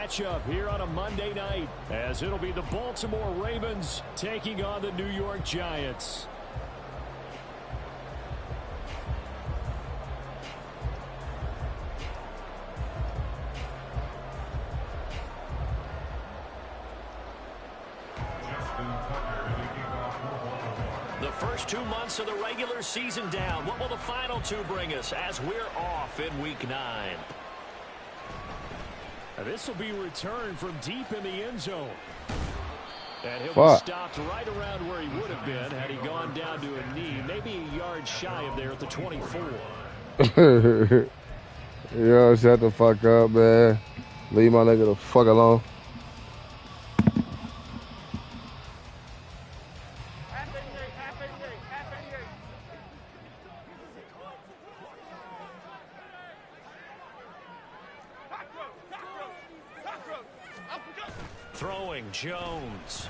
matchup here on a Monday night, as it'll be the Baltimore Ravens taking on the New York Giants. The first 2 months of the regular season down. What will the final two bring us as we're off in Week 9? This will be returned from deep in the end zone. And he'll be stopped right around where he would have been had he gone down to a knee, maybe a yard shy of there at the 24. Yo, shut the fuck up, man. Leave my nigga the fuck alone. Throwing Jones.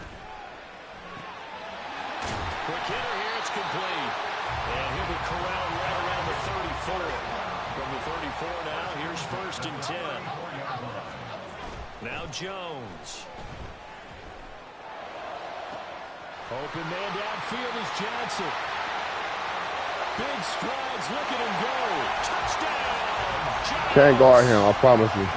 Quick hitter here, it's complete. And he'll be corralled right around the 34. From the 34 now, here's 1st and 10. Now Jones. Open man downfield is Johnson. Big strides, look at him go. Touchdown! Giants. Can't guard him, I promise you.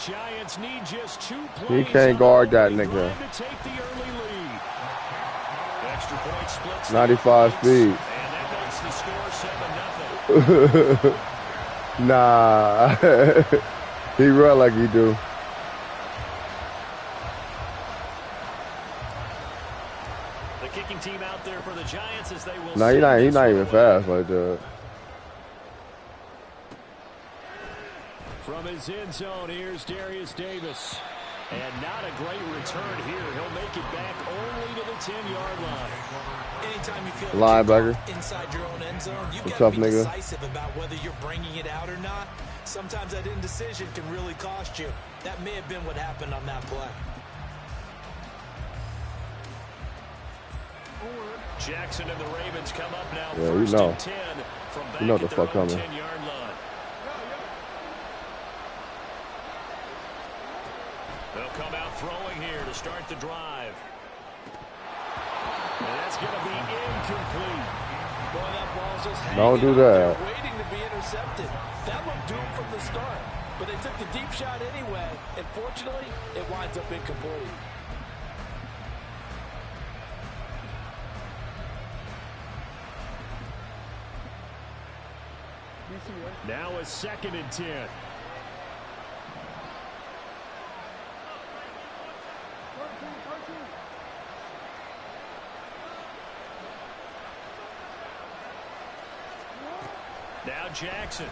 Giants need just 2 plays. He can't guard that nigga. To take the early lead. Extra point splits 95 speed. And that makes the score 7-0. Nah. He run like he do. The kicking team out there for the Giants as they will. Nah, he's not even fast like that. From his end zone, here's Darius Davis. And not a great return here. He'll make it back only to the 10-yard line. Anytime you feel linebacker inside your own end zone, you got tough to be nigga. decisive about whether you're bringing it out or not. Sometimes that indecision can really cost you. That may have been what happened on that play. Jackson and the Ravens come up now. Yeah, First you know. and 10 from back You know at the their fuck own coming. 10-yard line. They'll come out throwing here to start the drive. And that's going to be incomplete. Boy, that ball's just Don't do hanging out that. there waiting to be intercepted. That looked doomed from the start. But they took the deep shot anyway. And fortunately, it winds up incomplete. Now a 2nd and 10. Now Jackson.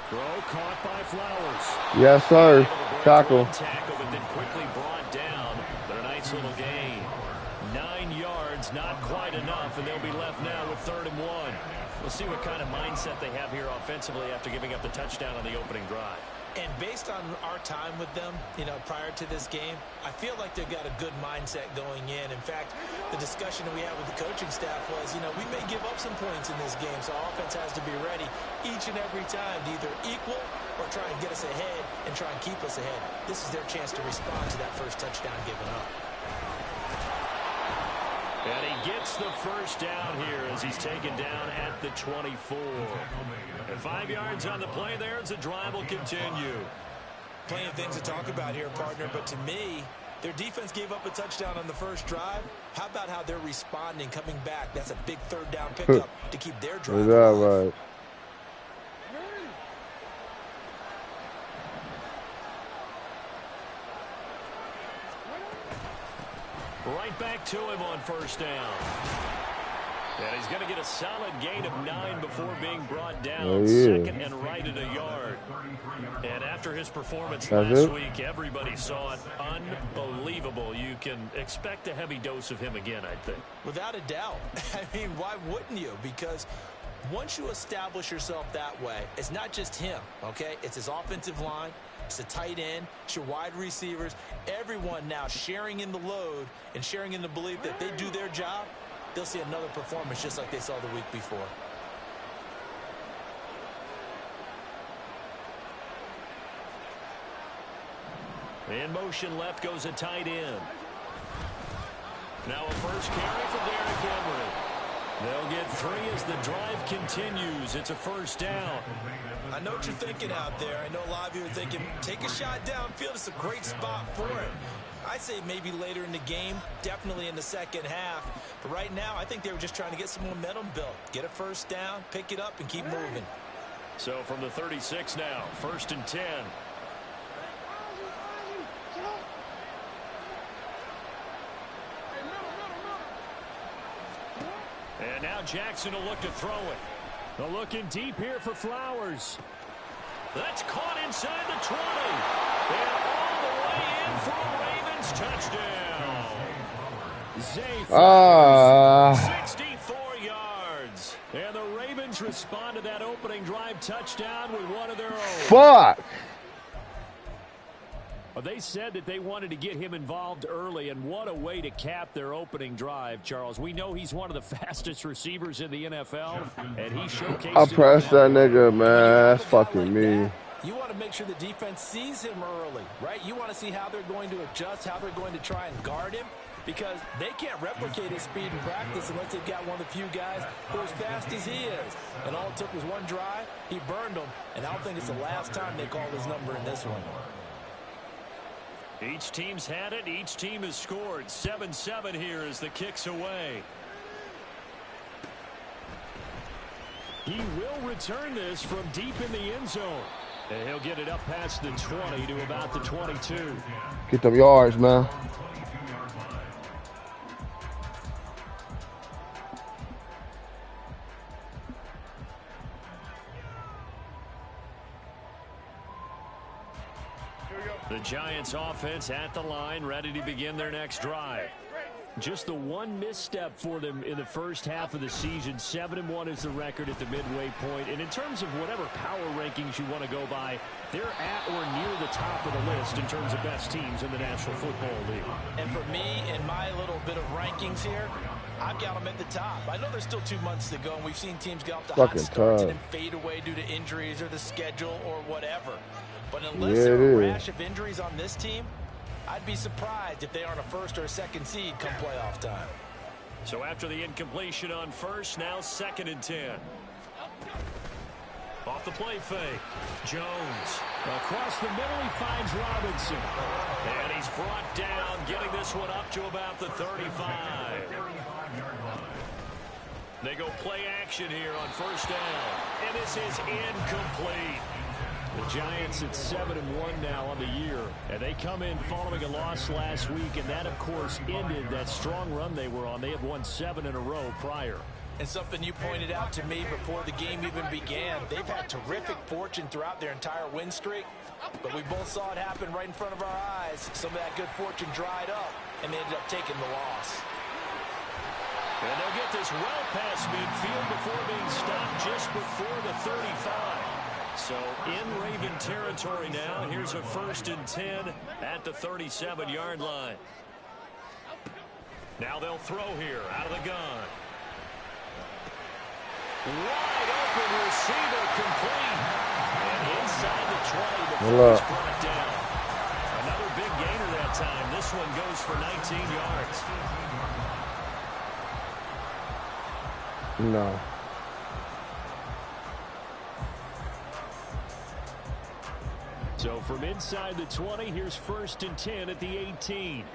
Throw caught by Flowers. Yes, sir. Tackle. Tackle, but then quickly brought down. But a nice little gain. 9 yards, not quite enough, and they'll be left now with 3rd and 1. We'll see what kind of mindset they have here offensively after giving up the touchdown on the opening drive. And based on our time with them, prior to this game, I feel like they've got a good mindset going in. In fact, the discussion that we had with the coaching staff was, we may give up some points in this game, so our offense has to be ready each and every time to either equal or try and get us ahead and try and keep us ahead. This is their chance to respond to that first touchdown given up. And he gets the first down here as he's taken down at the 24. And 5 yards on the play there as the drive will continue. Plenty of things to talk about here, partner, but to me, their defense gave up a touchdown on the first drive. How about how they're responding, coming back? That's a big 3rd down pickup to keep their drive alive. Right. Right back to him on 1st down. And he's going to get a solid gain of 9 before being brought down. 2nd and right at a yard. And after his performance last week, everybody saw it. Unbelievable. You can expect a heavy dose of him again, I think. Without a doubt. I mean, why wouldn't you? Because once you establish yourself that way, it's not just him, okay? It's his offensive line. It's the tight end. It's your wide receivers. Everyone now sharing in the load and sharing in the belief that they do their job, they'll see another performance just like they saw the week before. In motion left goes a tight end. Now a first carry for Derrick Henry. They'll get 3 as the drive continues. It's a first down. I know what you're thinking out there. I know a lot of you are thinking, take a shot downfield. It's a great spot for it. I say maybe later in the game, definitely in the second half. But right now, I think they were just trying to get some momentum built. Get a first down, pick it up, and keep moving. So from the 36 now, 1st and 10. And now Jackson will look to throw it. They're looking deep here for Flowers. That's caught inside the 20. And all the way in for a Ravens touchdown. Zay Flowers, 64 yards. And the Ravens respond to that opening drive touchdown with one of their own. Fuck! They said that they wanted to get him involved early, and what a way to cap their opening drive, Charles. We know he's one of the fastest receivers in the NFL, and he showcased I pressed that nigga, man. That's fucking me. You want to make sure the defense sees him early, right? You want to see how they're going to adjust, how they're going to try and guard him, because they can't replicate his speed in practice unless they've got one of the few guys who are as fast as he is. And all it took was one drive. He burned them, and I don't think it's the last time they called his number in this one. Each team's had it. Each team has scored. 7-7 here as the kick's away. He will return this from deep in the end zone. And he'll get it up past the 20 to about the 22. Get them yards, man. The Giants offense at the line, ready to begin their next drive. Just the one misstep for them in the first half of the season. 7-1 is the record at the midway point. And in terms of whatever power rankings you want to go by, they're at or near the top of the list in terms of best teams in the National Football League. And for me, in my little bit of rankings here, I've got them at the top. I know there's still 2 months to go, and we've seen teams get off to hot starts and then fade away due to injuries or the schedule or whatever. But unless there are a rash of injuries on this team, I'd be surprised if they aren't a first or a second seed come playoff time. So after the incompletion on first, now 2nd and 10. Off the play fake. Jones. Across the middle, he finds Robinson. And he's brought down, getting this one up to about the 35. They go play action here on first down. And this is incomplete. The Giants at 7-1 now on the year, and they come in following a loss last week, and that, of course, ended that strong run they were on. They had won 7 in a row prior. And something you pointed out to me before the game even began, they've had terrific fortune throughout their entire win streak, but we both saw it happen right in front of our eyes. Some of that good fortune dried up, and they ended up taking the loss. And they'll get this well past midfield before being stopped just before the 35. So in Raven territory now. Here's a 1st and 10 at the 37-yard line. Now they'll throw here out of the gun. Wide open receiver complete. And inside the 20 before it's brought down. Another big gainer that time. This one goes for 19 yards. No. So from inside the 20, here's 1st and 10 at the 18.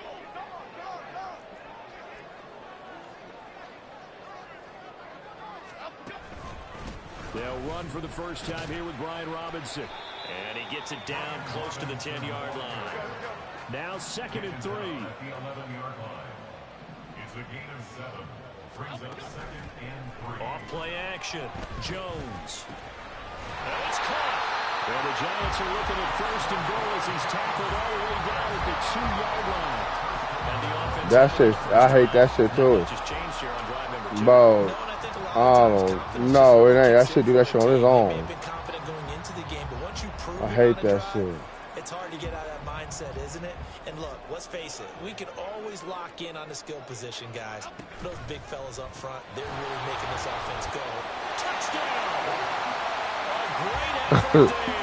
They'll run for the first time here with Brian Robinson. And he gets it down close to the 10-yard line. Now 2nd and 3. It's a gain of 7. Brings up 2nd and 3. Off play action. Jones. And it's caught. Well, the Giants are looking at 1st and goal as he's tackled all the way down at the 2-yard line. And the offense. That shit, I hate that shit too. Just changed here on drive number 2. Bro, no, it ain't. That shit do that shit on his own. I hate that shit. It's hard to get out of that mindset, isn't it? And look, let's face it, we can always lock in on the skill position, guys. Those big fellas up front, they're really making this offense go. Touchdown! A great effort there.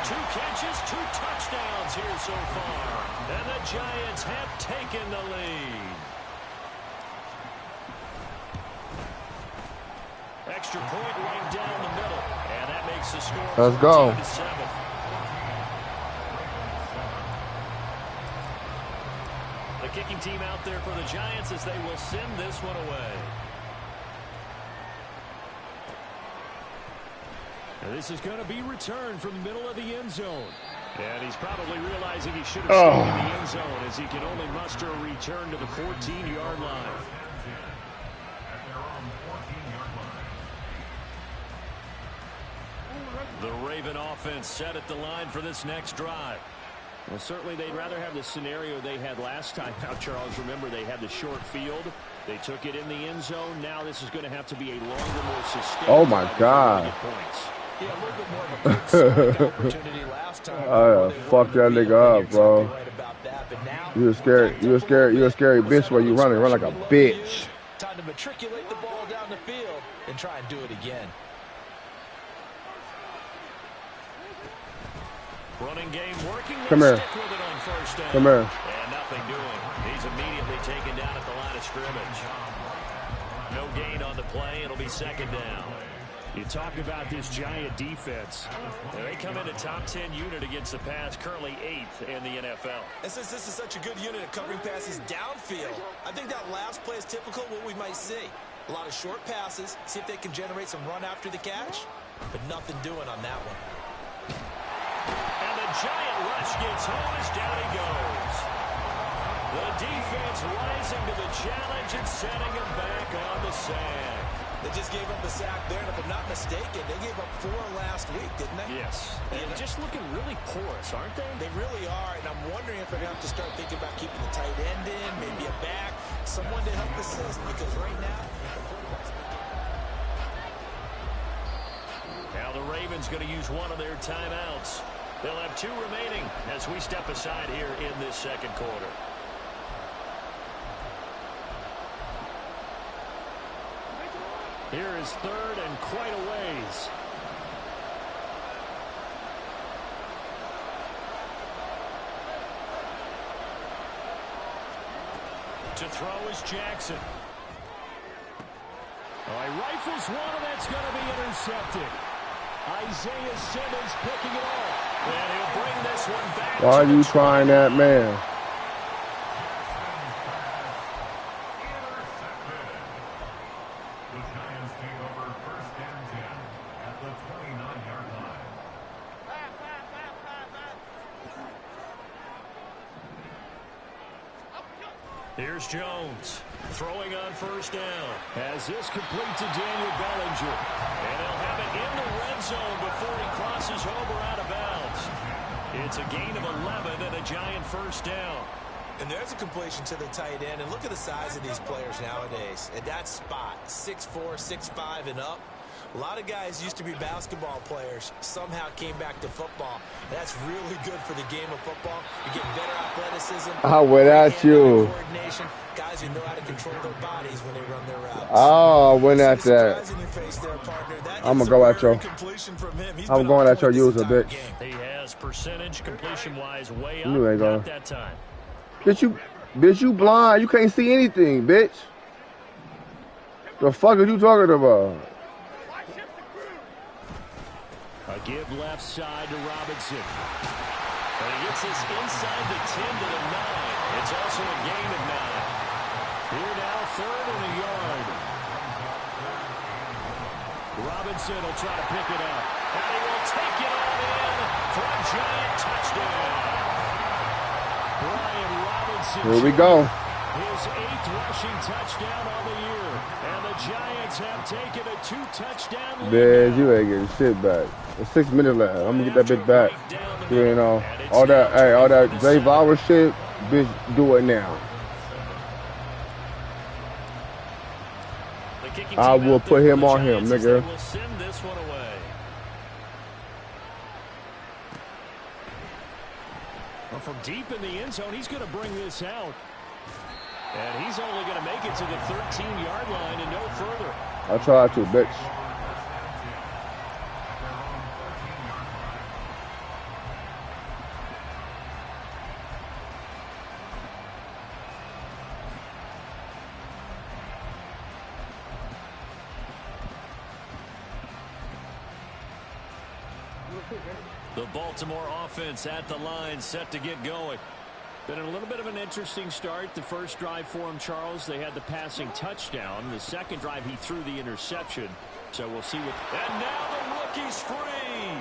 2 catches, 2 touchdowns. Here's so far. And the Giants have taken the lead. Extra point right down the middle. And that makes the score 14-7. The kicking team out there for the Giants as they will send this one away. And this is going to be returned from the middle of the end zone. And he's probably realizing he should have stayed in the end zone as he can only muster a return to the 14-yard line. The Raven offense set at the line for this next drive. Well, certainly they'd rather have the scenario they had last time out, Charles. Remember, they had the short field. They took it in the end zone. Now this is going to have to be a longer, more sustained. Oh, my God. Yeah, a little bit more of a quick scoring opportunity last time. Fuck that nigga up, bro. You a scary bitch while you running. Run like a bitch. Time to matriculate the ball down the field and try and do it again. Running game working. Come here. Stick with it on first down. Come here. And nothing doing. He's immediately taken down at the line of scrimmage. No gain on the play. It'll be second down. You talk about this Giant defense. They come in a top 10 unit against the pass, currently 8th in the NFL. And since this is such a good unit of covering passes downfield, I think that last play is typical of what we might see. A lot of short passes, see if they can generate some run after the catch, but nothing doing on that one. And the Giant rush gets home as down he goes. The defense rising to the challenge and setting him back on the sand. They just gave up the sack there, and if I'm not mistaken, they gave up 4 last week, didn't they? Yes. And just looking really porous, aren't they? They really are, and I'm wondering if they're going to have to start thinking about keeping the tight end in, maybe a back, someone to help assist, because right now... Now the Ravens going to use one of their timeouts. They'll have 2 remaining as we step aside here in this second quarter. Here is third and quite a ways. To throw is Jackson. Oh, he rifles one, and that's going to be intercepted. Isaiah Simmons picking it off. And he'll bring this one back. Why are you trying that, man? Here's Jones throwing on first down. As this complete to Daniel Bellinger. And he'll have it in the red zone before he crosses over out of bounds. It's a gain of 11 and a Giant first down. And there's a completion to the tight end. And look at the size of these players nowadays. At that spot, 6'4", 6'5", and up. A lot of guys used to be basketball players, somehow came back to football. That's really good for the game of football. You're getting better athleticism. I went at you. Coordination. Guys who know how to control their bodies when they run their routes. Oh, I went at that. I'm going to go at your... I'm going at your user, bitch. He has percentage completion-wise way up. You ain't going. Not that time. Bitch, you blind. You can't see anything, bitch. The fuck are you talking about? A give left side to Robinson. And he gets this inside the 10 to the 9. It's also a gain of 9. Here now, third and a yard. Robinson will try to pick it up. And he will take it on in for a Giant touchdown. Brian Robinson. Here we go. His 8th rushing touchdown on the year. And the Giants have taken a 2-touchdown lead. Man, you ain't getting shit back. There's 6 minutes left. I'm gonna get that bitch back. You know, all that Zay Flowers shit, bitch, do it now. I will put him on him, nigga. Will send this one away. Well, from deep in the end zone, he's going to bring this out. And he's only going to make it to the 13-yard line and no further. I tried to, bitch. The Baltimore offense at the line, set to get going. Been a little bit of an interesting start. The first drive for him, Charles, they had the passing touchdown. The second drive, he threw the interception. So we'll see what... And now the rookie's free.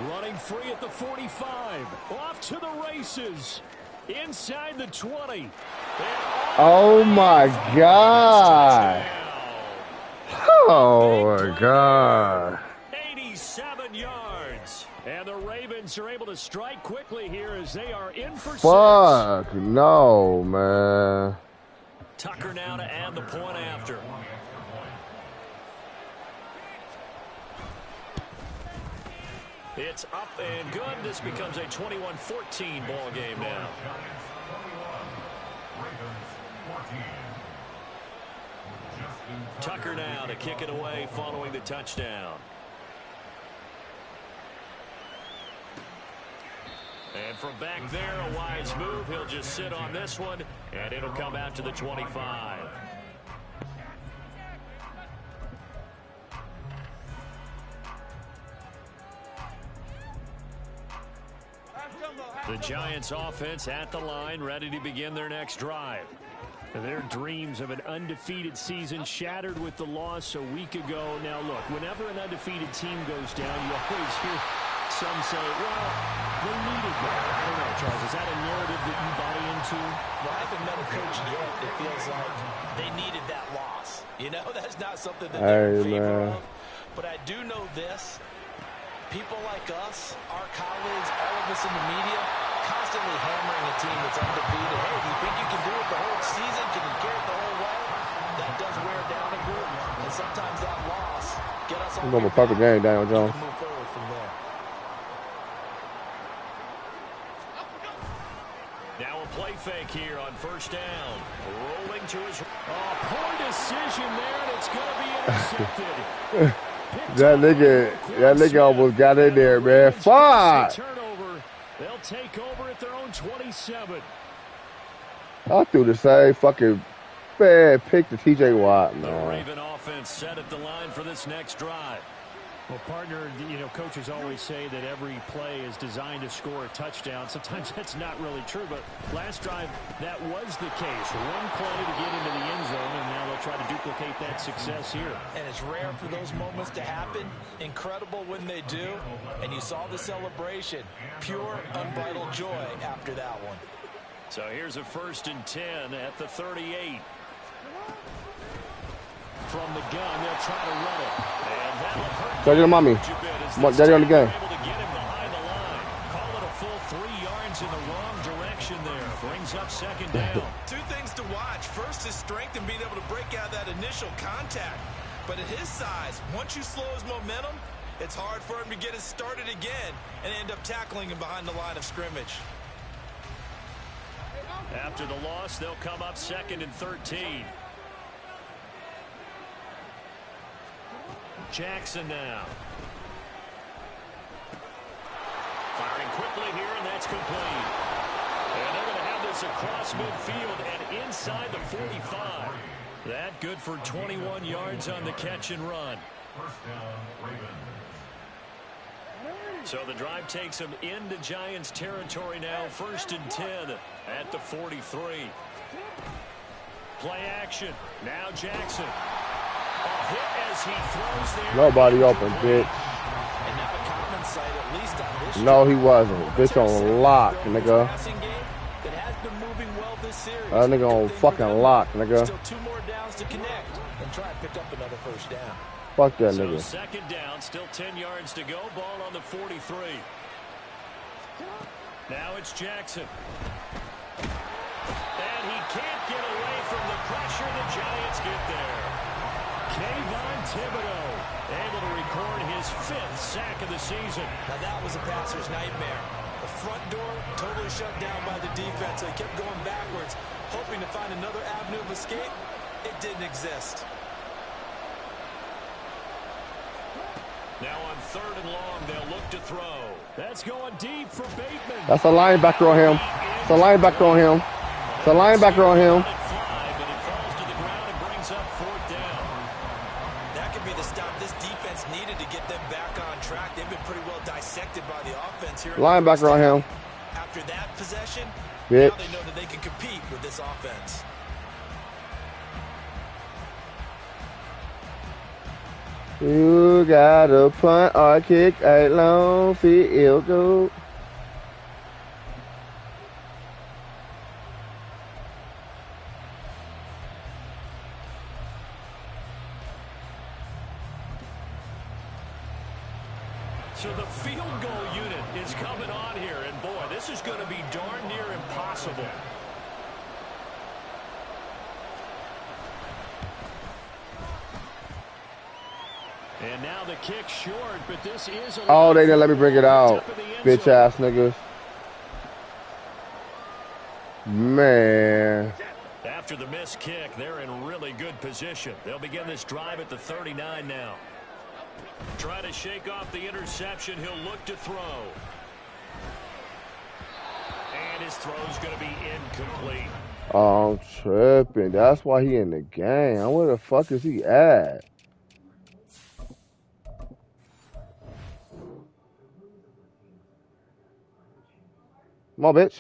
Running free at the 45. Off to the races. Inside the 20. Oh, my God. Oh, my God. 87 yards. And the Ravens are able to strike quickly here as they are in for 6. Fuck, no, man. Tucker now to add the point after. It's up and good. This becomes a 21-14 ball game now. Tucker now to kick it away following the touchdown. And from back there, a wise move. He'll just sit on this one, and it'll come out to the 25. The Giants offense at the line, ready to begin their next drive. Their dreams of an undefeated season shattered with the loss a week ago. Now, look, whenever an undefeated team goes down, you always hear some say, well, they needed that. I don't know, Charles. Is that a narrative that you buy into? Well, I haven't met a coach yet that feels like they needed that loss. You know, that's not something that they're in favor of. But I do know this. People like us, our colleagues, all of us in the media, constantly hammering a team that's undefeated. Hey, do you think you can do it the whole season? Can you carry it the whole way? That does wear down a group. And sometimes that loss get us on a perfect game, Daniel Jones. move forward from there. Now a play fake here on first down. Rolling to his... Oh, poor decision there, and it's going to be intercepted. That nigga almost got in there, man. Fuck! They'll take over at their own 27. I threw the same fucking bad pick to TJ Watt, man. The Raven offense set at the line for this next drive. Well, partner, you know, coaches always say that every play is designed to score a touchdown. Sometimes that's not really true, but last drive, that was the case. One play to get into the end zone, and now they'll try to duplicate that success here. And it's rare for those moments to happen. Incredible when they do. And you saw the celebration. Pure, unbridled joy after that one. So here's a 1st and 10 at the 38. From the gun, they'll try to run it. And that'll hurt. Daddy on mommy. Daddy on the game. Able to get him behind the line. Call it a full 3 yards in the wrong direction there. Brings up 2nd down. Two things to watch. First, his strength and being able to break out that initial contact. But at his size, once you slow his momentum, it's hard for him to get it started again and end up tackling him behind the line of scrimmage. After the loss, they'll come up 2nd and 13. Jackson now. Firing quickly here, and that's complete. And they're going to have this across midfield and inside the 45. That good for 21 yards on the catch and run. So the drive takes them into Giants territory now. 1st and 10 at the 43. Play action. Now Jackson. A hit as he throws there. Nobody open, bitch. And not a common sight, at least on this. No, he wasn't. Bitch on lock, nigga. That has been moving well this series. That nigga on fucking lock, nigga. Still 2 more downs to connect and try and pick up another 1st down. Fuck that So nigga. 2nd down, still 10 yards to go. Ball on the 43. Now it's Jackson. And he can't get away from the pressure. The Giants get there. Kayvon Thibodeau able to record his 5th sack of the season. Now that was a passer's nightmare. The front door totally shut down by the defense. They kept going backwards, hoping to find another avenue of escape. It didn't exist. Now on 3rd and long, they'll look to throw. That's going deep for Bateman. That's a linebacker on him. It's a linebacker on him. It's a linebacker on him. But it falls to the ground and brings up 4th down. That could be the stop this defense needed to get get them back on track. They've been pretty well dissected by the offense here. Linebacker on him. After that possession, Bitch. now they know that they can compete with this offense. You got a punt or kick a long field goal. So the field goal unit is coming on here, and boy, this is going to be darn near impossible. And now the kick short, but this is a Oh, they didn't let me bring it out. Bitch ass niggas. Man. After the missed kick, they're in really good position. They'll begin this drive at the 39 now. Try to shake off the interception. He'll look to throw. And his throw's going to be incomplete. Oh, I'm tripping. That's why he in the game. Where the fuck is he at? Come on, bitch.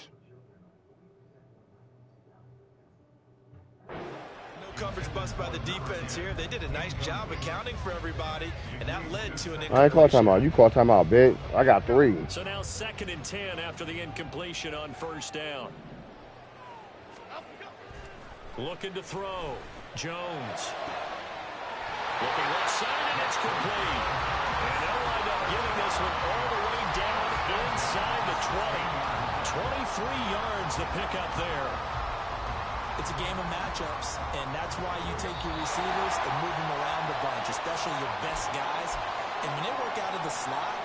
Coverage bust by the defense here. They did a nice job accounting for everybody, and that led to an incompletion. I ain't call timeout. You call timeout, bitch. I got 3. So now 2nd and 10 after the incompletion on 1st down. Looking to throw. Jones. Looking left side, and it's complete. And they'll wind up getting this one all the way down inside the 20. 23 yards the pickup there. It's a game of matchups, and that's why you take your receivers and move them around a bunch, especially your best guys. And when they work out of the slot,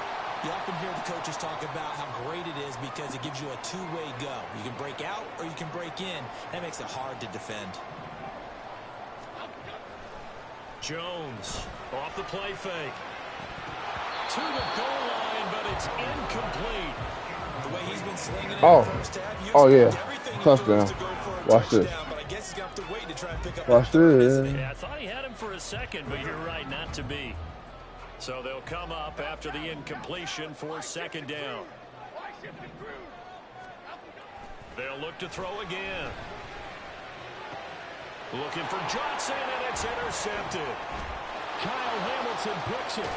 you often hear the coaches talk about how great it is because it gives you a two-way go. You can break out or you can break in. That makes it hard to defend. Jones off the play fake. To the goal line, but it's incomplete. The way he's been slinging it Oh. in the first half, you Oh, yeah. expect everything he Touchdown. does to go for a Watch this. touchdown, but I guess he's going to have to wait to try and pick up Watch that third, this. isn't he? Yeah, I thought he had him for a second, but you're right, not to be. So they'll come up after the incompletion for 2nd down. They'll look to throw again. Looking for Johnson, and it's intercepted. Kyle Hamilton picks it.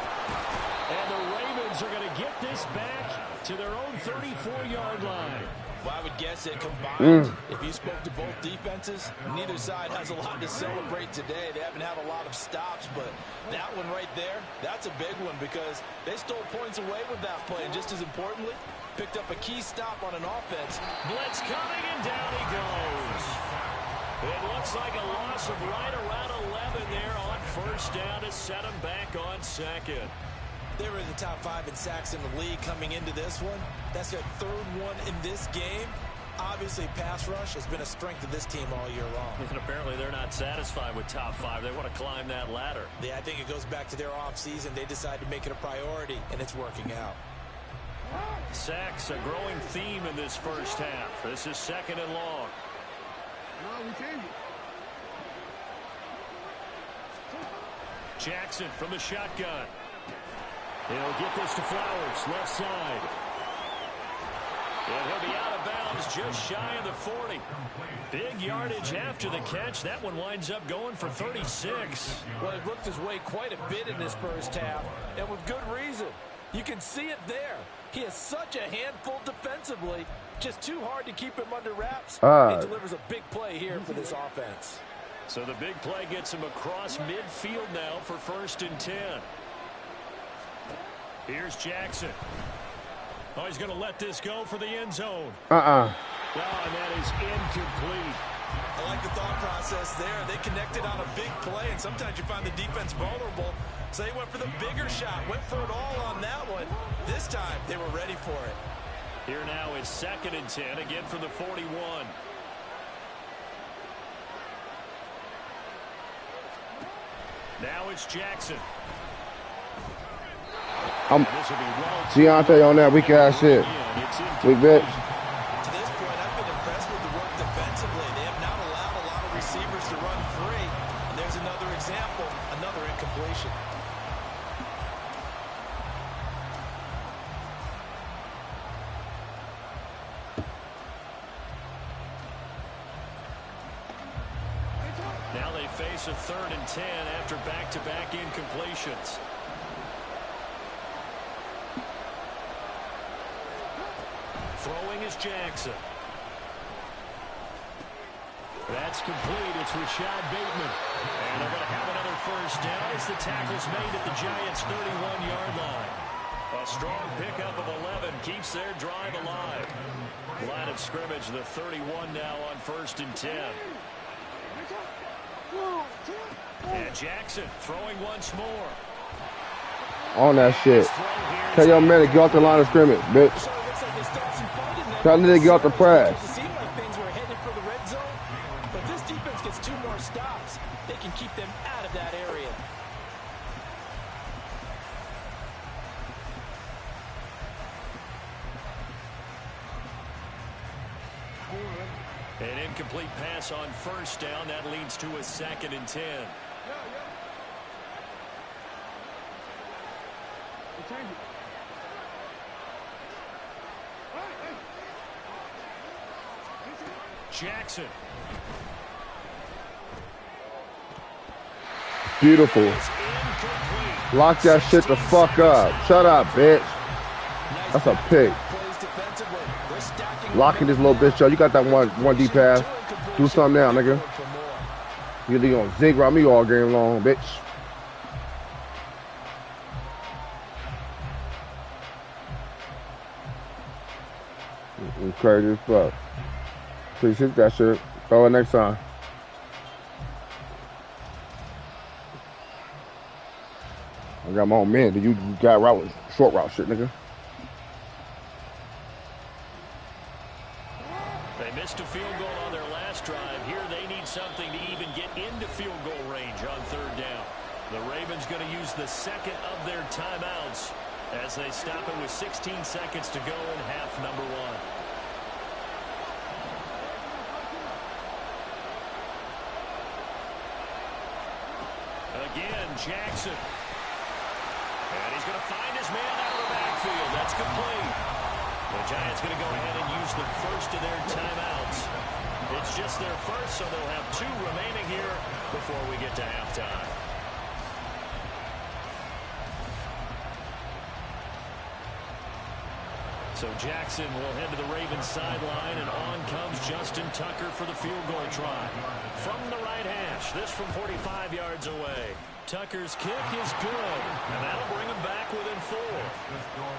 And the Ravens are going to get this back to their own 34-yard line. Well, I would guess that combined, if you spoke to both defenses, neither side has a lot to celebrate today. They haven't had a lot of stops, but that one right there, that's a big one because they stole points away with that play. And just as importantly, picked up a key stop on an offense. Blitz coming, and down he goes. It looks like a loss of right around 11 there on 1st down to set them back on 2nd. They were in the top 5 in sacks in the league coming into this one. That's their 3rd one in this game. Obviously, pass rush has been a strength of this team all year long. And apparently they're not satisfied with top 5. They want to climb that ladder. Yeah, I think it goes back to their offseason. They decided to make it a priority, and it's working out. Sacks, a growing theme in this first half. This is 2nd and long. Jackson from the shotgun. He'll get this to Flowers, left side. And he'll be out of bounds just shy of the 40. Big yardage after the catch. That one winds up going for 36. Well, he looked his way quite a bit in this first half, and with good reason. You can see it there. He is such a handful defensively. Just too hard to keep him under wraps. He delivers a big play here for this offense. So the big play gets him across midfield now for 1st and 10. Here's Jackson. Oh, he's going to let this go for the end zone. Oh, and that is incomplete. I like the thought process there. They connected on a big play, and sometimes you find the defense vulnerable. So they went for the bigger shot, went for it all on that one. This time, they were ready for it. Here now is 2nd and 10, again from the 41. Now it's Jackson. Deontay on that weak ass shit. Weak bitch. To this point, I've been impressed with the work defensively. They have not allowed a lot of receivers to run free. And there's another example, another incompletion. they face a 3rd and 10 after back-to-back incompletions. Throwing is Jackson. That's complete. It's Rashad Bateman. And they're going to have another first down as the tackle's made at the Giants' 31-yard line. A strong pickup of 11 keeps their drive alive. Line of scrimmage, the 31 now on 1st and 10. And Jackson throwing once more. On that shit. Tell your man to get off the line of scrimmage, bitch. Tell them to get off the press. It seemed like things were headed for the red zone, but this defense gets 2 more stops. They can keep them out of that area. An incomplete pass on 1st down. That leads to a 2nd and 10. Jackson. Beautiful. Lock that shit the fuck up. Shut up, bitch. That's a pick. Locking this little bitch up. You got that one deep pass. Do something now, nigga. You're gonna zig around me all game long, bitch. You crazy as fuck. Please hit that shit. Throw it next time. I got my own man. You got route, short route shit, nigga. They missed a field goal on their last drive. Here they need something to even get into field goal range on 3rd down. The Ravens going to use the 2nd of their timeouts as they stop it with 16 seconds to go in half number 1. Again, Jackson. And he's going to find his man out of the backfield. That's complete. The Giants going to go ahead and use the 1st of their timeouts. It's just their 1st, so they'll have 2 remaining here before we get to halftime. So Jackson will head to the Ravens sideline, and on comes Justin Tucker for the field goal try. From the right hash, this from 45 yards away. Tucker's kick is good, and that'll bring him back within 4.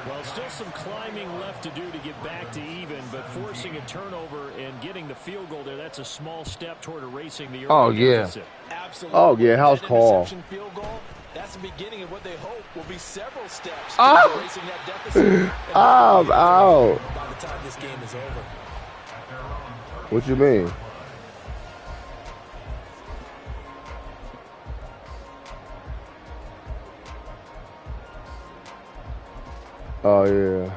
Well, still some climbing left to do to get back to even, but forcing a turnover and getting the field goal there, that's a small step toward erasing the early deficit. Absolutely. Oh, yeah, how's call? Field goal, that's the beginning of what they hope will be several steps to erasing that deficit. Ow. By the time this game is over. What you mean? Oh, yeah.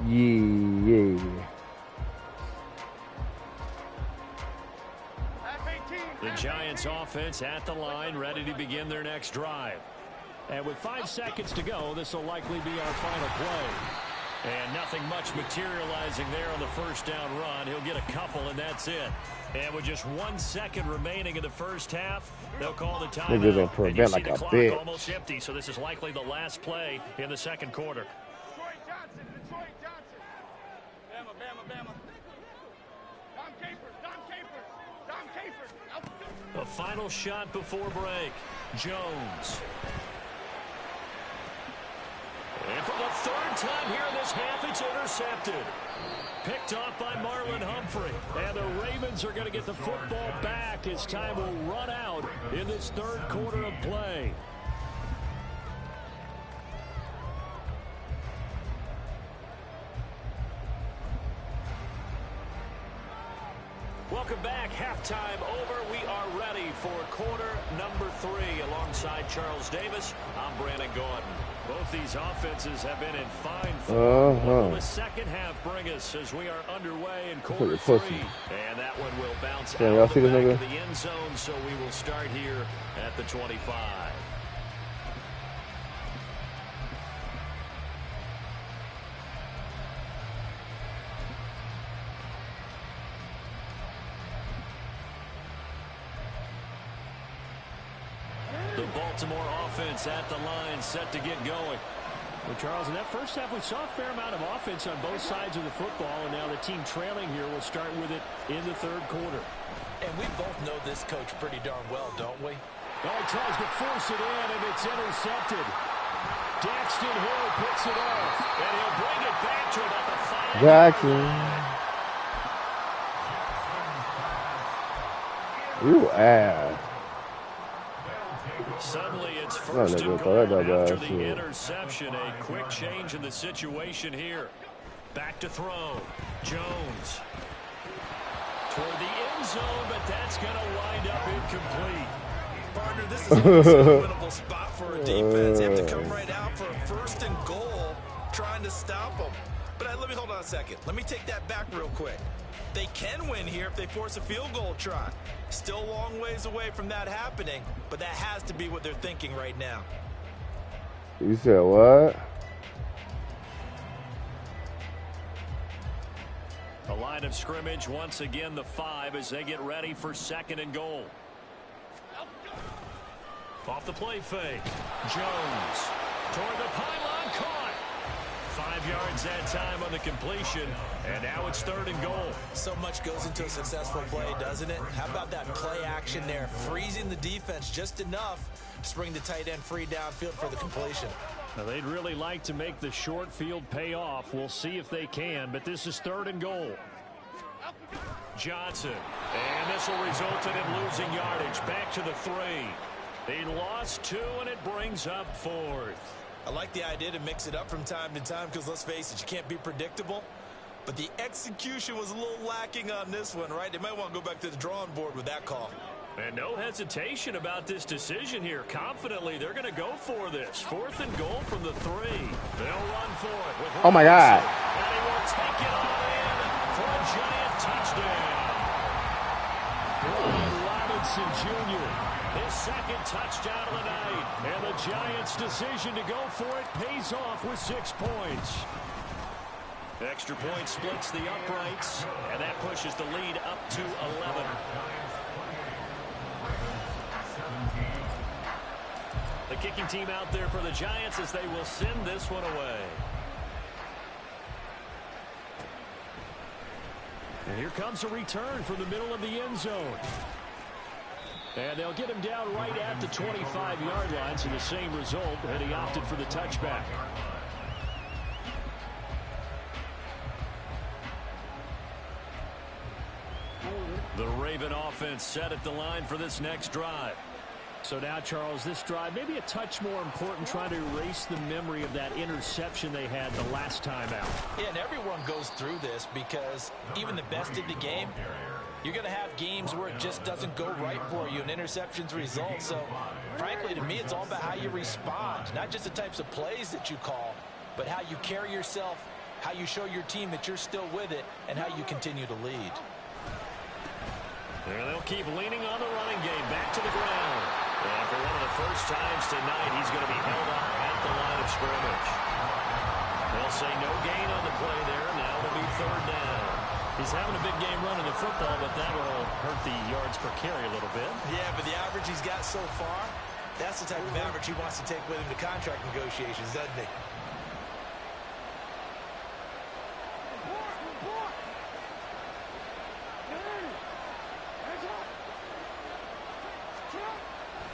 Yeah. The Giants offense at the line, ready to begin their next drive. And with 5 seconds to go, this will likely be our final play. And nothing much materializing there on the 1st down run. He'll get a couple, and that's it. And with just 1 second remaining in the 1st half, they'll call the timeout. Niggas gonna prevent like a bitch. Almost empty, so this is likely the last play in the 2nd quarter. Detroit Johnson. Bama. Dom Capers. A final shot before break. Jones. And for the 3rd time here in this half, it's intercepted. Picked off by Marlon Humphrey. And the Ravens are going to get the football back as time will run out in this 3rd quarter of play. Welcome back. Halftime over. We are ready for quarter number 3. Alongside Charles Davis, I'm Brandon Gordon. Both these offenses have been in fine form. What will the 2nd half bring us as we are underway in quarter 3? And that one will bounce out of the back of the end zone, so we will start here at the 25. Baltimore offense at the line, set to get going. Well, Charles, in that first half, we saw a fair amount of offense on both sides of the football, and now the team trailing here will start with it in the third quarter. And we both know this coach pretty darn well, don't we? Oh, he tries to force it in, and it's intercepted. Daxton Hill picks it off, and he'll bring it back to about the 5. Jackson. You ass. Suddenly it's first and goal after the interception. A quick change in the situation here. Back to throw. Jones. Toward the end zone, but that's going to wind up incomplete. Partner, this is almost a winnable spot for a defense. You have to come right out for a first and goal trying to stop them. But let me hold on a second. Let me take that back real quick. They can win here if they force a field goal try. Still a long ways away from that happening, but that has to be what they're thinking right now. You said what? The line of scrimmage once again the 5 as they get ready for second and goal. Off the play fake. Jones toward the pylon, caught. 5 yards that time on the completion, and now it's third and goal. So much goes into a successful play, doesn't it? How about that play action there, freezing the defense just enough to bring the tight end free downfield for the completion. Now, they'd really like to make the short field pay off. We'll see if they can, but this is third and goal. Johnson, and this will result in him losing yardage. Back to the 3. He lost 2, and it brings up 4th. I like the idea to mix it up from time to time because, let's face it, you can't be predictable. But the execution was a little lacking on this one, right? They might want to go back to the drawing board with that call. And no hesitation about this decision here. Confidently, they're going to go for this. 4th and goal from the 3. They'll run for it. With oh, my God. And he will take it all in for a giant touchdown. Robinson Jr., his second touchdown of the night. And the Giants' decision to go for it pays off with 6 points. Extra point splits the uprights, and that pushes the lead up to 11. The kicking team out there for the Giants as they will send this one away. And here comes a return from the middle of the end zone. And they'll get him down right at the 25-yard line, so the same result, and he opted for the touchback. The Raven offense set at the line for this next drive. So now, Charles, this drive maybe a touch more important, trying to erase the memory of that interception they had the last time out. Yeah, and everyone goes through this because even the best in the game, you're going to have games where it just doesn't go right for you, and interceptions result. So, frankly, to me, it's all about how you respond, not just the types of plays that you call, but how you carry yourself, how you show your team that you're still with it, and how you continue to lead. And they'll keep leaning on the running game back to the ground. And for one of the first times tonight, he's going to be held up at the line of scrimmage. They'll say no gain on the play there. Now it'll be third down. He's having a big game running the football, but that will hurt the yards per carry a little bit. Yeah, but the average he's got so far, that's the type of average he wants to take with him to contract negotiations, doesn't he?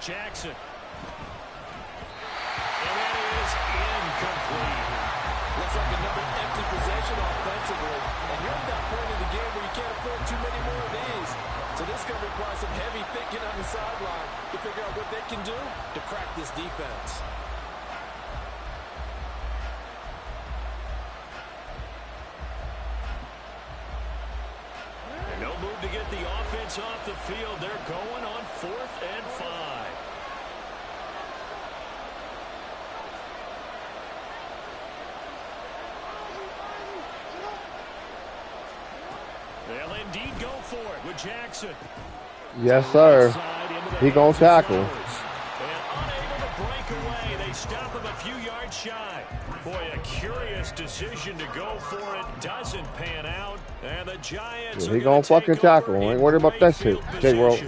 Jackson. And that is incomplete. Looks like another empty possession offensively. And you're at that point in the game where you can't afford too many more of these. So this is going to require some heavy thinking on the sideline to figure out what they can do to crack this defense. And no move to get the offense off the field. They're going on 4th and 5. They'll indeed go for it with Jackson. Yes, sir. He gonna tackle. And unable to break away, they stop him a few yards shy. Boy, a curious decision to go for it. Doesn't pan out. And the Giants he gonna fucking tackle. I ain't worried about that shit. Jake Rowe.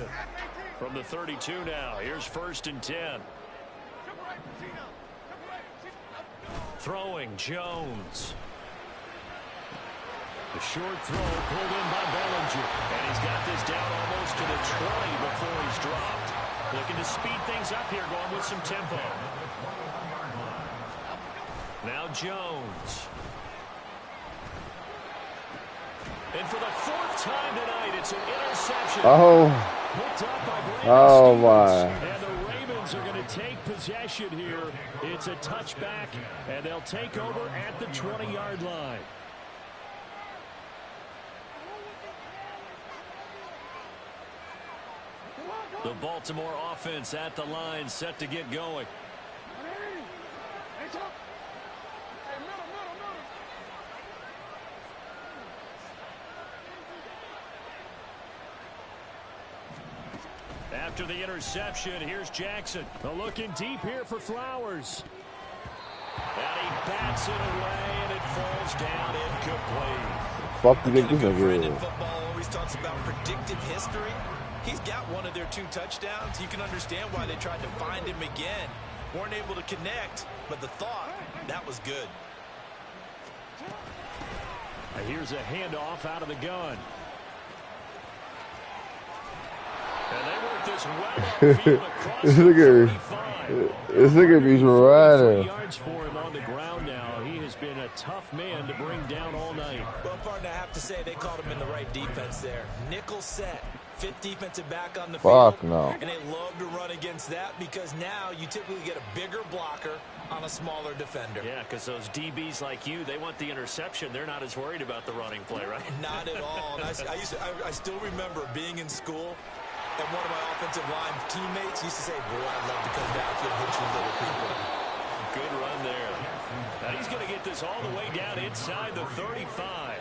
From the 32 now, here's 1st and 10. Throwing Jones. The short throw pulled in by Bellinger. And he's got this down almost to the 20 before he's dropped. Looking to speed things up here, going with some tempo. Now Jones. And for the 4th time tonight, it's an interception. Oh. Picked up by Brandon Oh, Stevens. my. And the Ravens are going to take possession here. It's a touchback, and they'll take over at the 20-yard line. The Baltimore offense at the line, set to get going. After the interception, here's Jackson. Looking deep here for Flowers. And he bats it away, and it falls down incomplete. Fuck you, think this is Friend in good. football always talks about predictive history. He's got one of their 2 touchdowns. You can understand why they tried to find him again. Weren't able to connect, but the thought, that was good. Here's a handoff out of the gun. And they work this well upfield across This the nigga, 35. this nigga be 3 running. yards for him on the ground now. He has been a tough man to bring down all night. Well, partner, I have to say they called him in the right defense there. Nickel set. 5th defensive back on the field. Fuck no. And they love to run against that because now you typically get a bigger blocker on a smaller defender. Yeah, because those DBs like you, they want the interception. They're not as worried about the running play, right? Not at all. And I still remember being in school, and one of my offensive line teammates used to say, boy, I'd love to come down here and hit you little people. Good run there. Now he's going to get this all the way down inside the 35.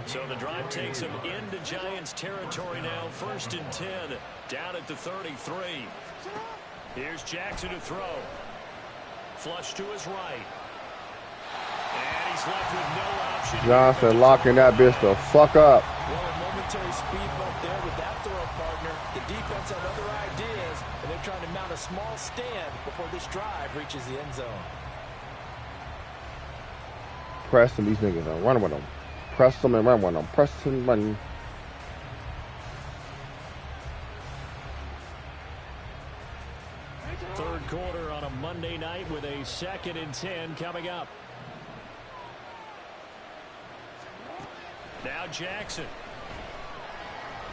So the drive takes him into Giants territory now. 1st and 10, down at the 33. Here's Jackson to throw. Flush to his right. And he's left with no option. Johnson locking that bitch the fuck up. Well, a momentary speed bump there with that throw, partner. The defense had other ideas, and they're trying to mount a small stand before this drive reaches the end zone. Pressing these niggas and run with them. Press them and run with them. Press and run. Third quarter on a Monday night with a 2nd and 10 coming up. Now Jackson.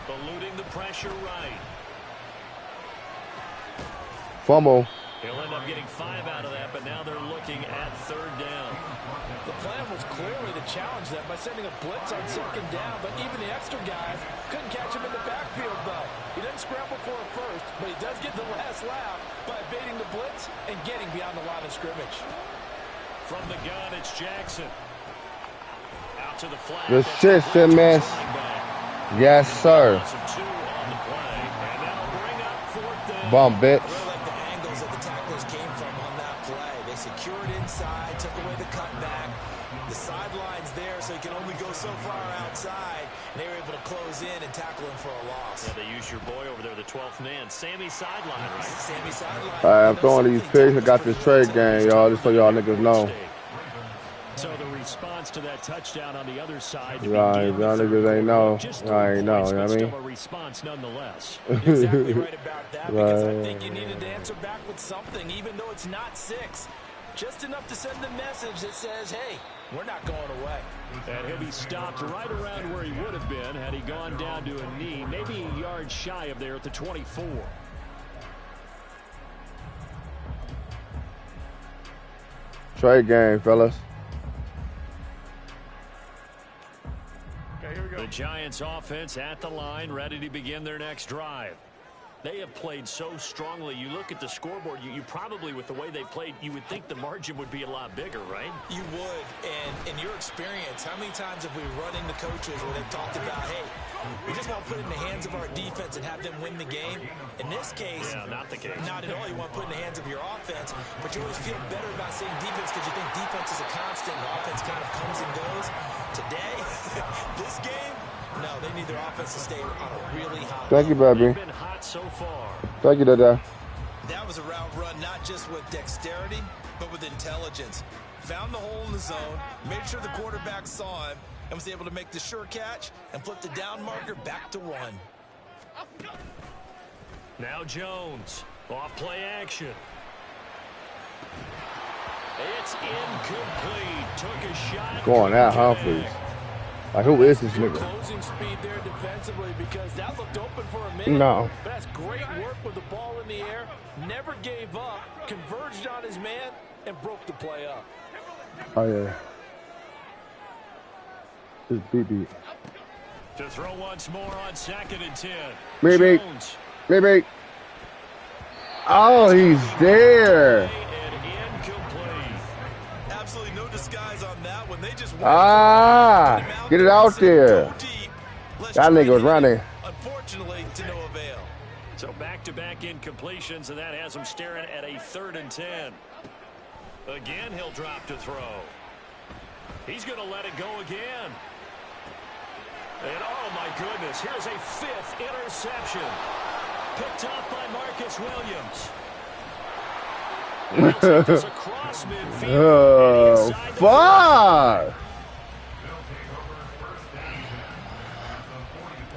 Eluding the pressure right. Fumble. He'll end up getting 5 out of that, but now they're looking at 3rd down. The plan was clearly to challenge them by sending a blitz on 2nd down, but even the extra guys couldn't catch him in the backfield, though. He doesn't scramble for a first, but he does get the last laugh by evading the blitz and getting beyond the line of scrimmage. From the gun, it's Jackson. Out to the flat. Good shit, Simmons. Yes, sir. Bump, bitch. Secured inside, took away the cutback. The sideline's there, so he can only go so far outside. And they were able to close in and tackle him for a loss. Yeah, they use your boy over there, the 12th man. Sammy sideline, right? Sammy sideline. I'm throwing these picks. I got this trade game, y'all, just so y'all niggas know. So the response to that touchdown on the other side. Right, y'all niggas ain't know. I ain't know, you know what I mean? A response nonetheless. Exactly right about that, because I think you needed to answer back with something, even though it's not 6. Just enough to send the message that says, hey, we're not going away. And he'll be stopped right around where he would have been had he gone down to a knee, maybe a yard shy of there at the 24. Trade game, fellas. Okay, here we go. The Giants offense at the line, ready to begin their next drive. They have played so strongly. You look at the scoreboard, you probably, with the way they played, you would think the margin would be a lot bigger, right? You would. And in your experience, how many times have we run into coaches where they've talked about, hey, we just want to put it in the hands of our defense and have them win the game? In this case, yeah, not the case. Not at all. You want to put it in the hands of your offense, but you always feel better about saying defense because you think defense is a constant and offense kind of comes and goes. Today, this game, no, they need their offense to stay on a really hot Thank you, baby. They've been hot so far. Thank you, Dada. That was a route run not just with dexterity, but with intelligence. found the hole in the zone, made sure the quarterback saw him, and was able to make the sure catch and flip the down marker back to 1. Now Jones, off play action. It's incomplete. Took a shot. Go on now, Humphries. Like, who is this nigga? Closing speed there defensively because that looked open for a minute. No. But that's great work with the ball in the air. Never gave up, converged on his man, and broke the play up. Oh, yeah. It's BB. To throw once more on 2nd and 10. Maybe. Jones. Maybe. Oh, he's there. And incomplete. Absolutely no disguise on that one. They just get it out there. That nigga was running. Unfortunately, to no avail. So back-to-back incompletions, and that has him staring at a 3rd and 10. Again, he'll drop to throw. He's going to let it go again. And, oh, my goodness, here's a 5th interception. Picked up by Marcus Williams. He'll take this across midfield. Fuck!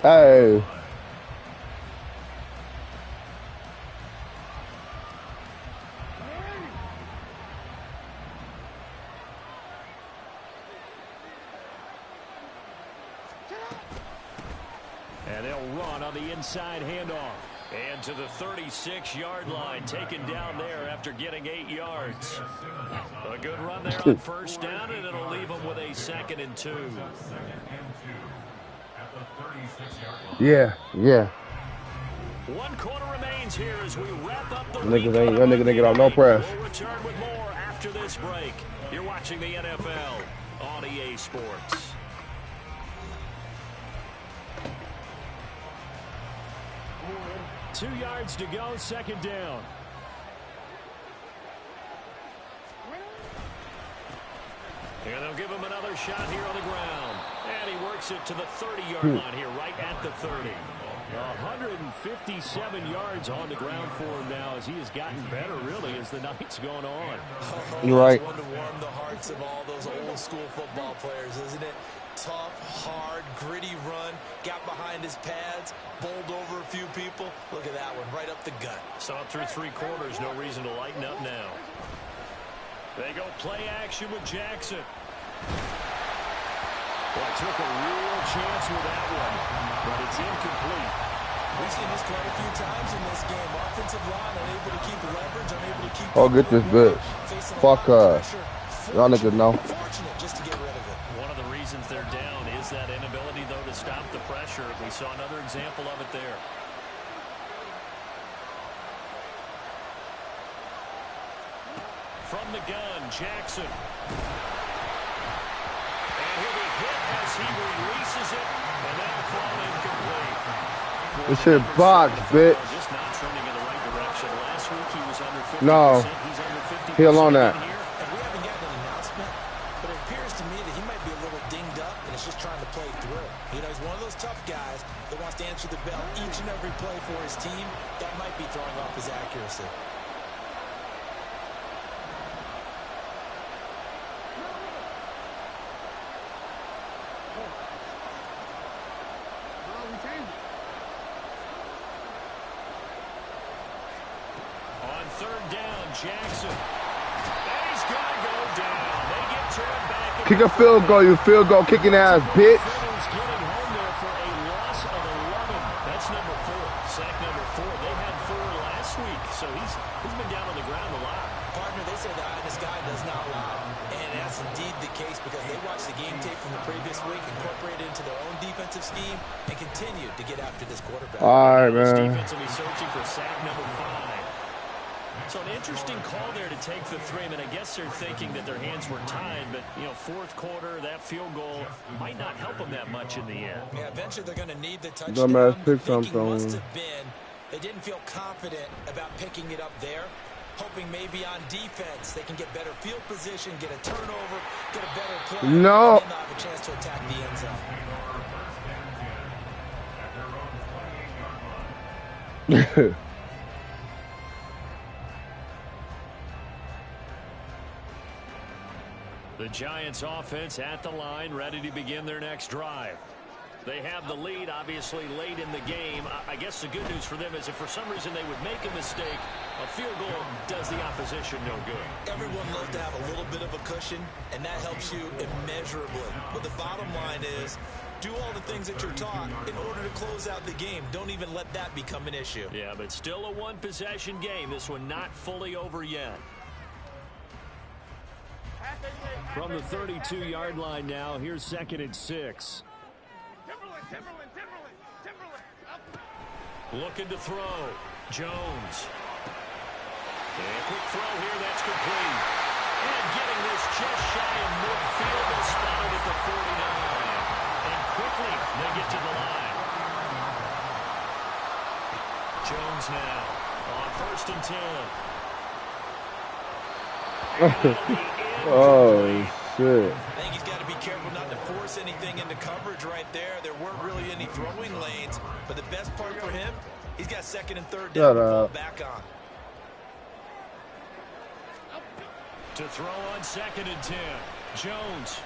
Hey. And they'll run on the inside handoff. And to the 36-yard line, taken down there after getting 8 yards. A good run there on 1st down, and it'll leave them with a 2nd and 2. Yeah. 1 quarter remains here as we wrap up the Niggas ain't get off no press. We'll return with more after this break. You're watching the NFL on EA Sports. Two yards to go, 2nd down. And they'll give him another shot here on the ground. And he works it to the 30-yard line here, right at the 30. 157 yards on the ground for him now as he has gotten better, really, as the night's gone on. You're right. It's one to warm the hearts of all those old-school football players, isn't it? Tough, hard, gritty run, got behind his pads, bowled over a few people. Look at that one, right up the gut. Saw it through 3 quarters, no reason to lighten up now. They go play action with Jackson. Well, took a real chance with that one, but it's incomplete. We've seen this quite a few times in this game. Offensive line unable to keep leverage, unable to keep... Oh, get this bitch. Fuck her. Y'all niggas know. Fortunate just to get rid of it. One of the reasons they're down is that inability, though, to stop the pressure. We saw another example of it there. From the gun, Jackson. And he'll be hit as he releases it, and that'll fall incomplete. This shit box, bitch. Just not trending in the right direction. Last week he was under 50%. No. He's under 50%. He alone that. And we haven't gotten an announcement, but it appears to me that he might be a little dinged up and is just trying to play through. You know, he's one of those tough guys that wants to answer the bell each and every play for his team. That might be throwing off his accuracy. On 3rd down, Jackson. And he's going to go down. They get turned back. Kick a field goal, you field goal kicking ass, bitch. Fiddle's getting home there for a loss of 11. That's number 4. Sack number 4. They had 4 last week, so he's been down on the ground a lot. Partner, they say the eye in the sky does not lie. And that's indeed the case because they watched the game tape from the previous week, incorporated into their own defensive scheme, and continued to get after this quarterback. All right, This man. defense will be searching for sack number 5. So an interesting call there to take the 3. I mean, I guess they're thinking that their hands were tied, but, you know, 4th quarter, that field goal might not help them that much in the end. Yeah, eventually they're going to need the touchdown. Dumbass pick Thinking something. must have been they didn't feel confident about picking it up there. Hoping maybe on defense they can get better field position, get a turnover, get a better play. No. And then they'll have a chance to attack the end zone. The Giants offense at the line, ready to begin their next drive. They have the lead, obviously, late in the game. I guess the good news for them is if for some reason they would make a mistake, a field goal does the opposition no good. Everyone loves to have a little bit of a cushion, and that helps you immeasurably. But the bottom line is, do all the things that you're taught in order to close out the game. Don't even let that become an issue. Yeah, but still a one-possession game. This one not fully over yet. From the 32-yard line now, here's 2nd and 6. Looking to throw. Jones. And a quick throw here. That's complete. And getting this just shy of midfield and spotted at the 49. And quickly they get to the line. Jones now on 1st and 10. Oh, shit. I think he's got to be careful not to force anything into coverage right there. There weren't really any throwing lanes, but the best part for him, he's got 2nd and 3rd down to fall back on. To throw on 2nd and 10. Jones.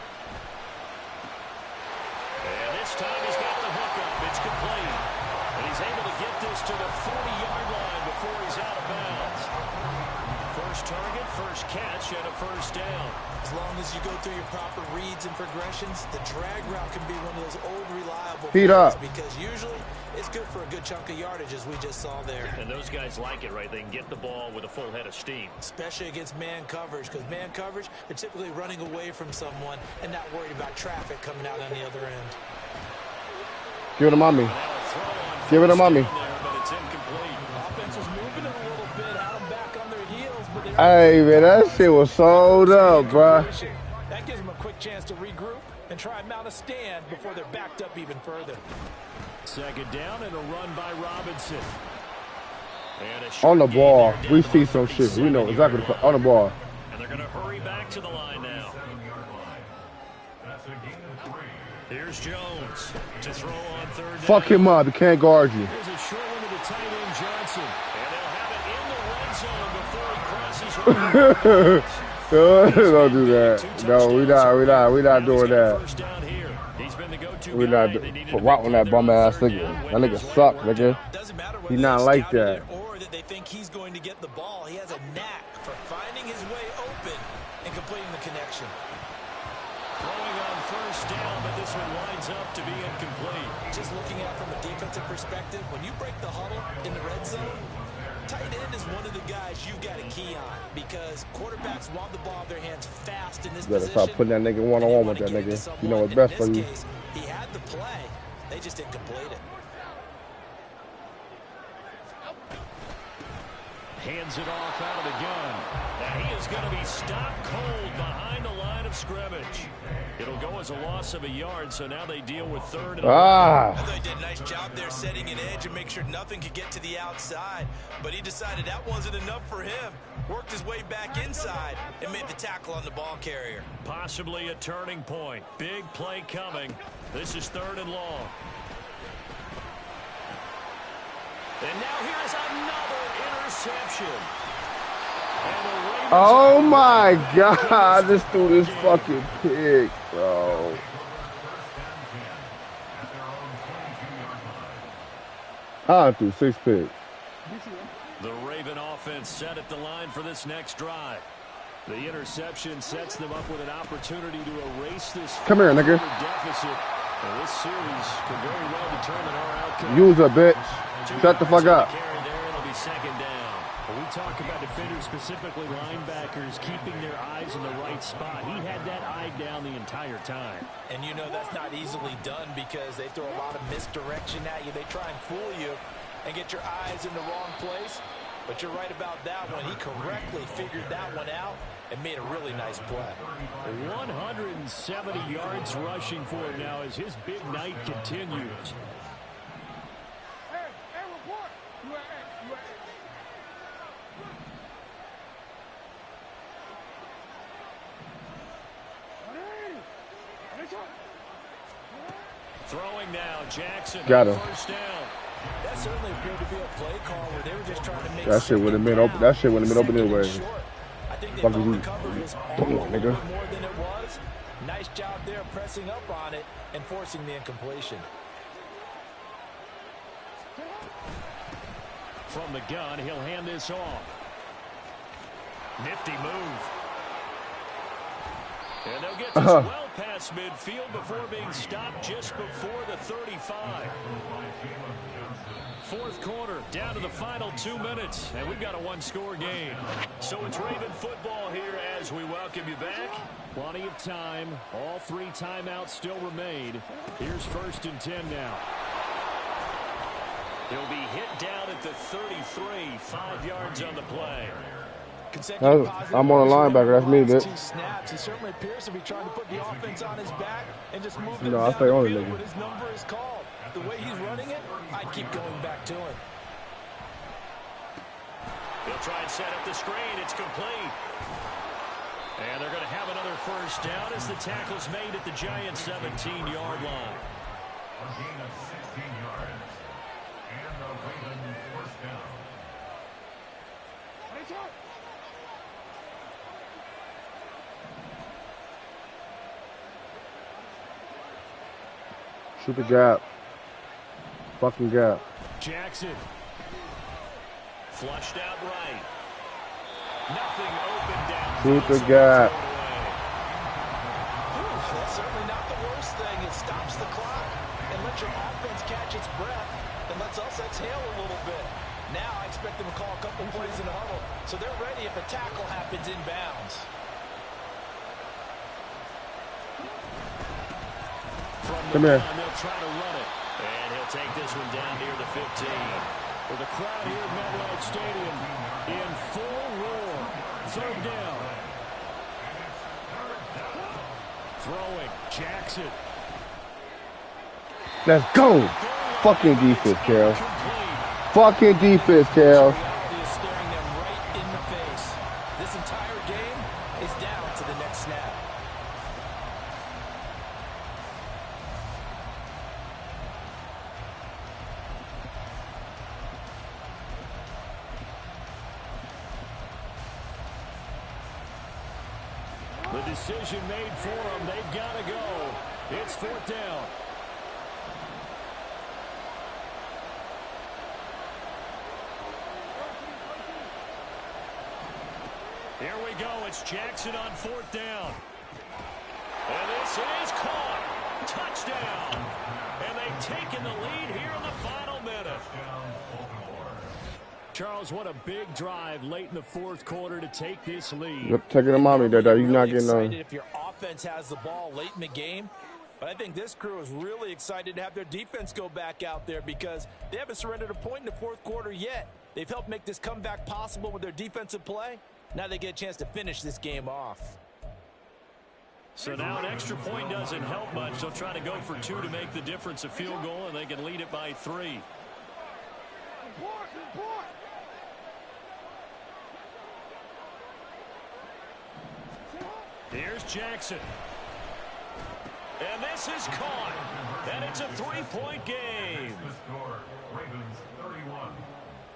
And this time he's got the hook up. It's complete. And he's able to get this to the 40-yard line before he's out of bounds. First target, first catch, and a 1st down. As long as you go through your proper reads and progressions, the drag route can be one of those old reliable plays because usually it's good for a good chunk of yardage, as we just saw there. And those guys like it, right? They can get the ball with a full head of steam. Especially against man coverage, because man coverage, they're typically running away from someone and not worried about traffic coming out on the other end. Give it to mommy. Give it to mommy. But it's incomplete. Offense was moving it a little bit, had them back on their heels. But Hey, man, that shit was sold up, bruh. That gives them a quick chance to regroup and try and mount a stand before they're backed up even further. 2nd down and a run by Robinson. On the ball, we see some shit. We know exactly on the ball. And they're going to hurry back to the line now. Here's Jones to throw on 3rd down. Fuck him up. He can't guard you. Here's a short one to the tight end, Johnson. And they'll have it in the red zone before he crosses over. Don't do that. No, we not doing that. First down here. He's been the go-to We guy. not for route on that bum ass nigga. That nigga suck, nigga. He not like that. Or that they think he's going to get the ball. He has a knack for finding his way open and completing the connection. Throwing on 1st down, but this one winds up to be incomplete. Just looking at it from a defensive perspective, when you break the huddle in the red zone, tight end is one of the guys you've got a key on because quarterbacks want the ball in their hands fast in this You better position. stop putting that nigga one-on-one with that nigga. You know what's best for you. Case, he had the play. They just didn't complete it. Hands it off out of the gun. Now he is going to be stopped cold behind the line of scrimmage. It'll go as a loss of a yard, so now they deal with 3rd and I thought he did a nice job there setting an edge and make sure nothing could get to the outside. But he decided that wasn't enough for him. Worked his way back inside and made the tackle on the ball carrier. Possibly a turning point. Big play coming. This is 3rd and long. And now here's another interception. Oh my God, this dude is fucking pig, bro. I threw 6 picks. The Raven offense set at the line for this next drive. The interception sets them up with an opportunity to erase this Come here, nigga. deficit. And this series could very well determine our outcome. Use a bitch. Shut the fuck up. It'll be 2nd down. When we talk about defenders, specifically linebackers, keeping their eyes in the right spot, he had that eye down the entire time. And you know that's not easily done because they throw a lot of misdirection at you. They try and fool you and get your eyes in the wrong place. But you're right about that one. He correctly figured that one out and made a really nice play. 170 yards rushing for him now as his big night continues. Throwing now, Jackson. Got him. First down. That certainly appeared to be a play call where they were just trying to make That shit would have been open. That shit would have been open anyway. I think they Fuck thought you. the coverage was Come on, a little nigga. bit more than it was. Nice job there pressing up on it and forcing the incompletion. From the gun, he'll hand this off. Nifty move. And they'll get this well past midfield before being stopped just before the 35. Fourth quarter, down to the final 2 minutes, and we've got a one-score game. So it's Raven football here as we welcome you back. Plenty of time. All 3 timeouts still remain. Here's 1st and 10 now. He'll be hit down at the 33, 5 yards on the play. I'm on the linebacker. That's me, bitch. Snaps. He certainly appears to be trying to put the offense on his back and just move it No, I down stay the on the field nigga. when his number is called. The way he's running it, I'd keep going back to him. He'll try and set up the screen. It's complete. And they're going to have another first down as the tackle's made at the Giants' 17-yard line. A gain of 16 yards. And the Raven first down. Shoot the gap. Fucking gap. Jackson. Flushed out right. Nothing open down. Shoot the gap. That's certainly not the worst thing. It stops the clock and lets your offense catch its breath and lets us exhale a little bit. Now I expect them to call a couple plays in the huddle so they're ready if a tackle happens inbounds. Come here. They'll try to run it. And he'll take this one down near the 15. With the crowd here at MetLife Stadium in full roar. 3rd down. Throwing. Jackson. Let's go. Fucking defense, Cal. Fucking defense, Cal. Reality is staring them right in the face. This entire game is down to the next snap. The decision made for them. They've got to go. It's 4th down. Here we go. It's Jackson on 4th down. And this is caught. Touchdown. And they've taken the lead here in the final minute. Charles, what a big drive late in the 4th quarter to take this lead. Yep, taking the mommy, Dad. You're not getting excited if your offense has the ball late in the game. But I think this crew is really excited to have their defense go back out there because they haven't surrendered a point in the 4th quarter yet. They've helped make this comeback possible with their defensive play. Now they get a chance to finish this game off. So now an extra point doesn't help much. They'll try to go for 2 to make the difference a field goal, and they can lead it by 3. Here's Jackson. And this is caught. And it's a 3-point game. The score, Ravens 31,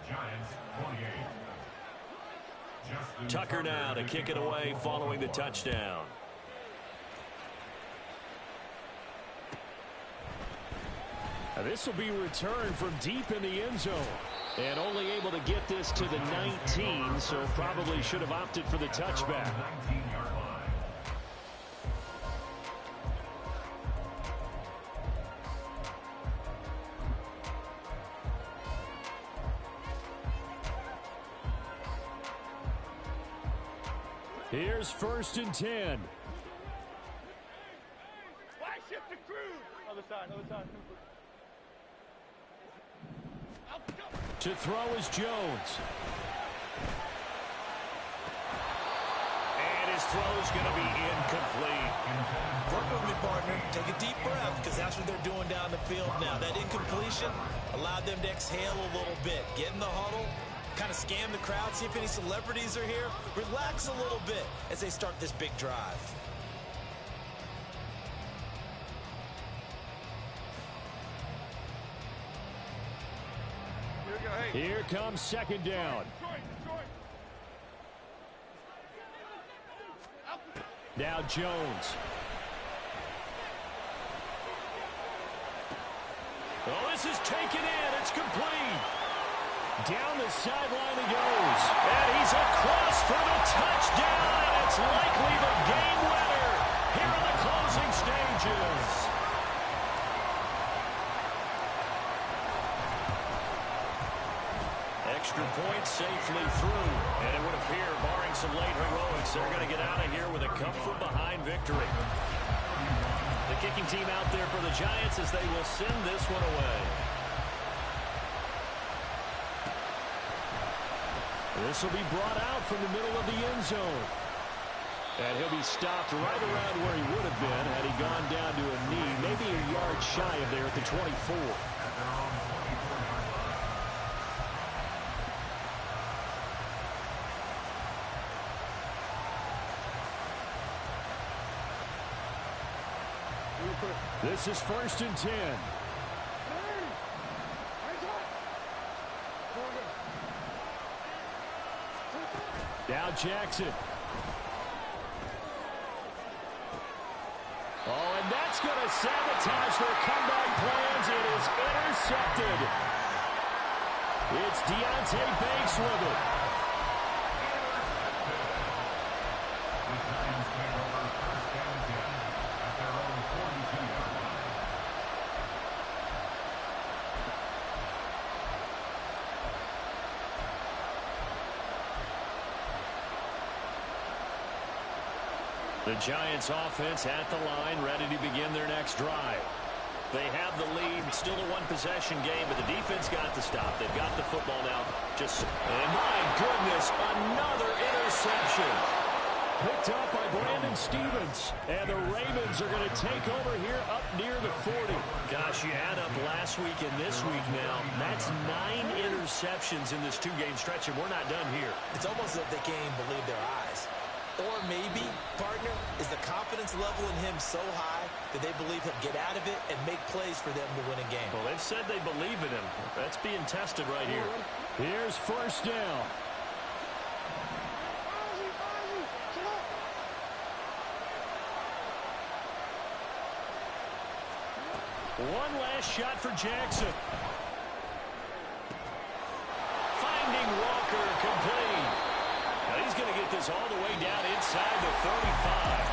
Giants 28. Tucker now to kick it away following the touchdown. Now this will be returned from deep in the end zone. And only able to get this to the 19, so probably should have opted for the touchback. 19-yard line. Here's 1st and 10. To throw is Jones. And his throw's going to be incomplete. Work with me, partner. Take a deep breath because that's what they're doing down the field now. That incompletion allowed them to exhale a little bit. Get in the huddle, kind of scan the crowd, see if any celebrities are here. Relax a little bit as they start this big drive. Here comes 2nd down. Now Jones. Oh, this is taken in. It's complete. Down the sideline he goes. And he's across for the touchdown. And it's likely the game winner here in the closing stages. Extra point safely through. And it would appear, barring some late heroics, they're going to get out of here with a come-from-behind victory. The kicking team out there for the Giants as they will send this one away. This will be brought out from the middle of the end zone. And he'll be stopped right around where he would have been had he gone down to a knee, maybe a yard shy of there at the 24. This is 1st and 10. Now Jackson. Oh, and that's going to sabotage their comeback plans. It is intercepted. It's Deontay Banks with it. The Giants offense at the line, ready to begin their next drive. They have the lead, still a one-possession game, but the defense got the stop. They've got the football now. And my goodness, another interception. Picked up by Brandon Stevens. And the Ravens are going to take over here up near the 40. Gosh, you add up last week and this week now. That's 9 interceptions in this two-game stretch, and we're not done here. It's almost as if they can't even believe their eyes. Or maybe, partner, is the confidence level in him so high that they believe he'll get out of it and make plays for them to win a game. Well, they've said they believe in him. That's being tested right here. Here's 1st down. One last shot for Jackson. Finding Walker complete. Now he's going to get this all the way down inside the 35.